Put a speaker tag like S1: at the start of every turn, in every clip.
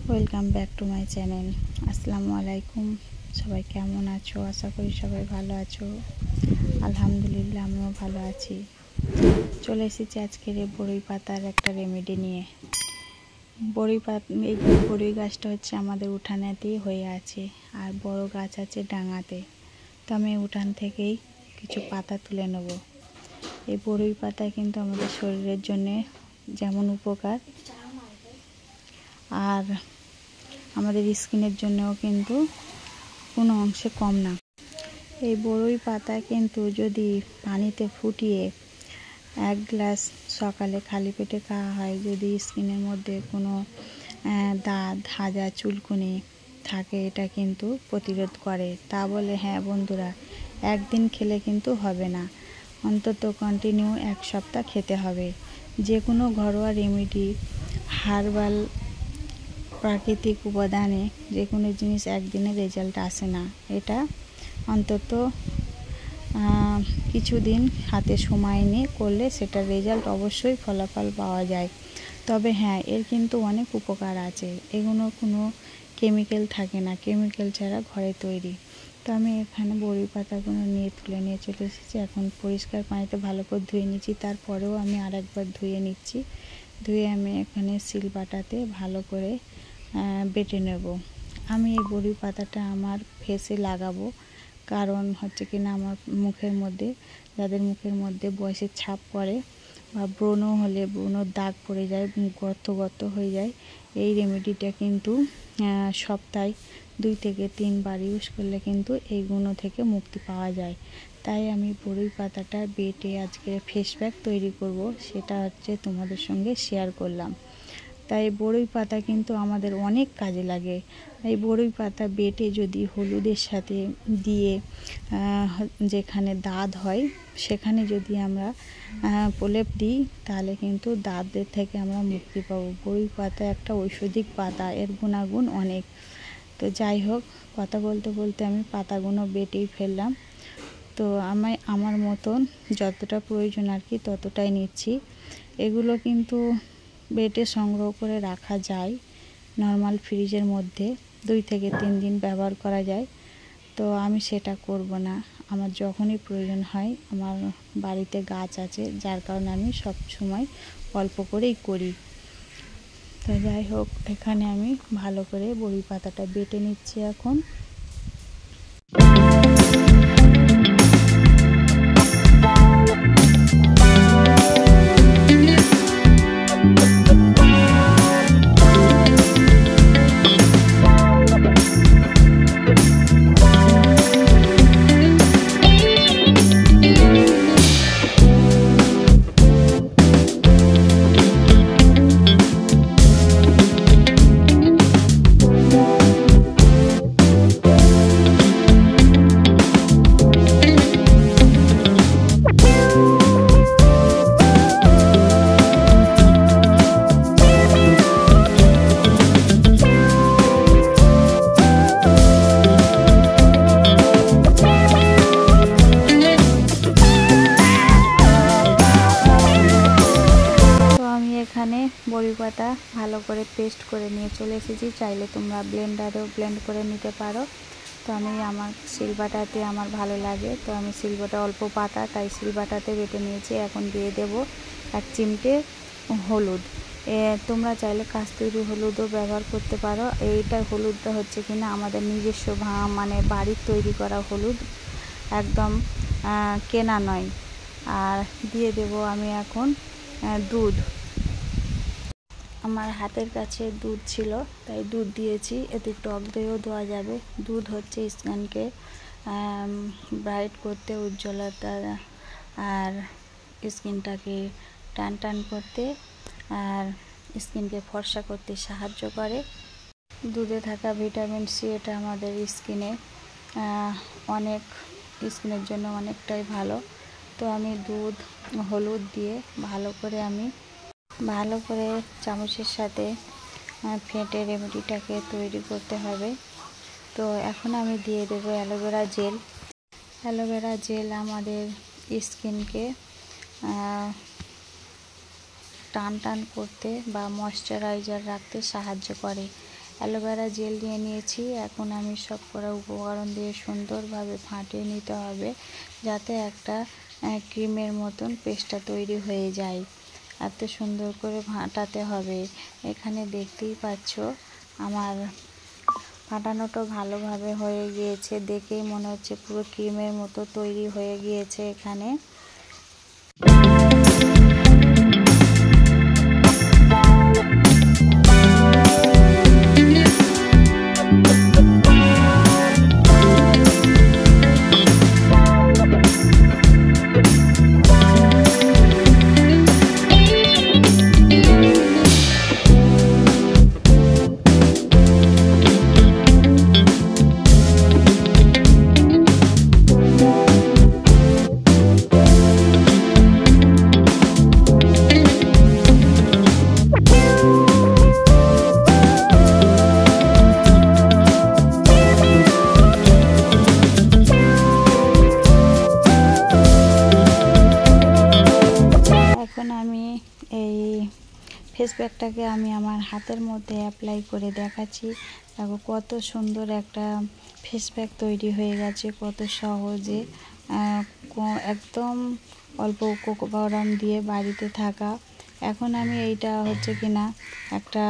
S1: Welcome back to my channel. আসসালামু আলাইকুম। সবাই কেমন আছো? আশা করি সবাই ভালো আছো। আলহামদুলিল্লাহ আমিও ভালো আছি। চলে এসেছি আজকের এই বড়ই পাতার একটা রেমেডি নিয়ে। এই বড়ই গাছটা হচ্ছে আমাদের উঠানেতেই হয়ে আছে, আর বড় গাছ আছে ডাঙাতে। তো আমি উঠান থেকেই কিছু পাতা তুলে নেব। এই বড়ই পাতা কিন্তু আমাদের শরীরের জন্যে যেমন উপকার, আর আমাদের স্কিনের জন্যও কিন্তু কোনো অংশে কম না। এই বড়ই পাতা কিন্তু যদি পানিতে ফুটিয়ে 1 গ্লাস সকালে খালি পেটে খাওয়া হয়, যদি স্কিনের মধ্যে কোনো দাগ, হাজা, চুলকুনি থাকে, এটা কিন্তু প্রতিরোধ করে। তা বলে হ্যাঁ বন্ধুরা, একদিন খেলে কিন্তু হবে না, অন্তত কন্টিনিউ 1 সপ্তাহ খেতে হবে। যে কোনো ঘরোয়া রেমেডি, হার্বাল প্রাকৃতিক উপাদানে যে কোনো জিনিস একদিনে রেজাল্ট আসে না। এটা অন্তত কিছুদিন হাতে সময় নিয়ে করলে সেটার রেজাল্ট অবশ্যই ফলাফল পাওয়া যায়। তবে হ্যাঁ, এর কিন্তু অনেক উপকার আছে। এগুলো কোনো কেমিক্যাল থাকে না, কেমিক্যাল ছাড়া ঘরে তৈরি। তো আমি এখানে বড়ি পাতাগুলো তুলে নিয়ে চলে এসেছি। এখন পরিষ্কার পানিতে ভালো করে ধুয়ে নিচ্ছি, তারপরেও আমি আরেকবার ধুয়ে নিচ্ছি। ধুয়ে আমি এখানে শিলবাটাতে ভালো করে বেটে নেব। আমি এই বড়ি পাতাটা আমার ফেসে লাগাবো, কারণ হচ্ছে কি না, আমার মুখের মধ্যে, যাদের মুখের মধ্যে বয়সের ছাপ পড়ে বা ব্রণ হলে ব্রণর দাগ পড়ে যায়, মুখ গর্ত হয়ে যায়, এই রেমেডিটা কিন্তু সপ্তাহে 2 থেকে 3 বার ইউজ করলে কিন্তু এইগুলো থেকে মুক্তি পাওয়া যায়। তাই আমি বড়ি পাতাটা বেটে আজকে ফেস প্যাক তৈরি করব, সেটা হচ্ছে তোমাদের সঙ্গে শেয়ার করলাম। তাই বড়ই পাতা কিন্তু আমাদের অনেক কাজে লাগে। এই বড়ই পাতা বেটে যদি হলুদের সাথে দিয়ে যেখানে দাঁত হয় সেখানে যদি আমরা প্রলেপ দিই, তাহলে কিন্তু দাঁতের থেকে আমরা মুক্তি পাবো। বড়ই পাতা একটা ঔষধিক পাতা, এর গুণাগুণ অনেক। তো যাই হোক, কথা বলতে বলতে আমি পাতাগুলো বেটেই ফেললাম। তো আমার মতন যতটা প্রয়োজন আর কি ততটাই নিচ্ছি। এগুলো কিন্তু বেটে সংগ্রহ করে রাখা যায় নর্মাল ফ্রিজের মধ্যে, 2 থেকে 3 দিন ব্যবহার করা যায়। তো আমি সেটা করব না, আমার যখনই প্রয়োজন হয়, আমার বাড়িতে গাছ আছে, যার কারণে আমি সব সময় অল্প করেই করি। তো যাই হোক, এখানে আমি ভালো করে বড়ি পাতাটা বেটে নিচ্ছি এখন। এখানে বড়ি পাতা ভালো করে পেস্ট করে নিয়ে চলে এসেছি। চাইলে তোমরা ব্লেন্ডারেও ব্লেন্ড করে নিতে পারো। তো আমি আমার শিলবাটাতে আমার ভালো লাগে, তো আমি শিলবাটা অল্প পাতা, তাই শিলবাটাতে বেটে নিয়েছি। এখন দিয়ে দেব 1 চিমটে হলুদ। তোমরা চাইলে কাস্তুরি হলুদও ব্যবহার করতে পারো। এইটার হলুদটা হচ্ছে কিনা আমাদের নিজস্ব মানে বাড়ির তৈরি করা হলুদ, একদম কেনা নয়। আর দিয়ে দেব আমি এখন দুধ। আমার হাতের কাছে দুধ ছিল, তাই দুধ দিয়েছি। এতে টক দইও দেওয়া যাবে। দুধ হচ্ছে স্কিনকে ব্রাইট করতে, উজ্জ্বলতা, আর স্কিনটাকে টান করতে, আর স্কিনকে ফর্সা করতে সাহায্য করে। দুধে থাকা ভিটামিন সি, এটা আমাদের স্কিনের জন্য অনেকটাই ভালো। তো আমি দুধ, হলুদ দিয়ে ভালো করে চামচের সাথে ফেটে রেমেডিটাকে তৈরি করতে হবে। তো এখন আমি দিয়ে দেবো অ্যালোভেরা জেল। অ্যালোভেরা জেল আমাদের স্কিনকে টান করতে বা ময়শ্চারাইজার রাখতে সাহায্য করে। অ্যালোভেরা জেল নিয়ে নিয়েছি। এখন আমি সব কটা উপকরণ দিয়ে সুন্দরভাবে ফাটিয়ে নিতে হবে, যাতে একটা ক্রিমের মতন পেস্টটা তৈরি হয়ে যায়। এত সুন্দর করে ফাটাতে হবে। এখানে দেখতেই পাচ্ছ আমার ফাটানোটা ভালোভাবে হয়ে গিয়েছে, দেখেই মনে হচ্ছে পুরো ক্রিমের মতো তৈরি হয়ে গিয়েছে এখানে। এখন আমি এই ফেস প্যাকটাকে আমি আমার হাতের মধ্যে অ্যাপ্লাই করে দেখাচ্ছি। দেখো কত সুন্দর একটা ফেস প্যাক তৈরি হয়ে গেছে, কত সহজে, একদম অল্প উপকরণ দিয়ে বাড়িতে থাকা। এখন আমি এইটা হচ্ছে কিনা একটা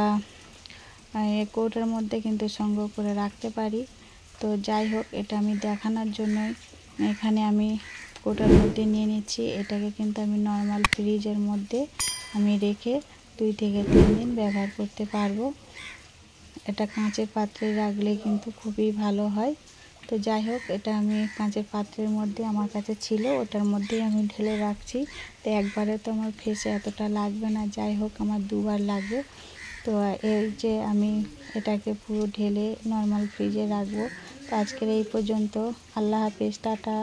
S1: কৌটোর মধ্যে কিন্তু সংগ্রহ করে রাখতে পারি। তো যাই হোক, এটা আমি দেখানোর জন্যই এখানে আমি কৌটোর মধ্যে নিয়ে নিচ্ছি। এটাকে কিন্তু আমি নর্মাল ফ্রিজের মধ্যে আমি রেখে 2 থেকে 3 দিন ব্যবহার করতে পারবো। এটা কাঁচের পাত্রে রাখলে কিন্তু খুবই ভালো হয়। তো যাই হোক, এটা আমি কাঁচের পাত্রের মধ্যে আমার কাছে ছিল, ওটার মধ্যেই আমি ঢেলে রাখছি। তো একবারে তো আমার ফেসে এতটা লাগবে না, যাই হোক আমার 2 বার লাগবে। তো এই যে আমি এটাকে পুরো ঢেলে নর্মাল ফ্রিজে রাখবো। তো আজকের এই পর্যন্ত। আল্লাহ হাফেজ, টাটা।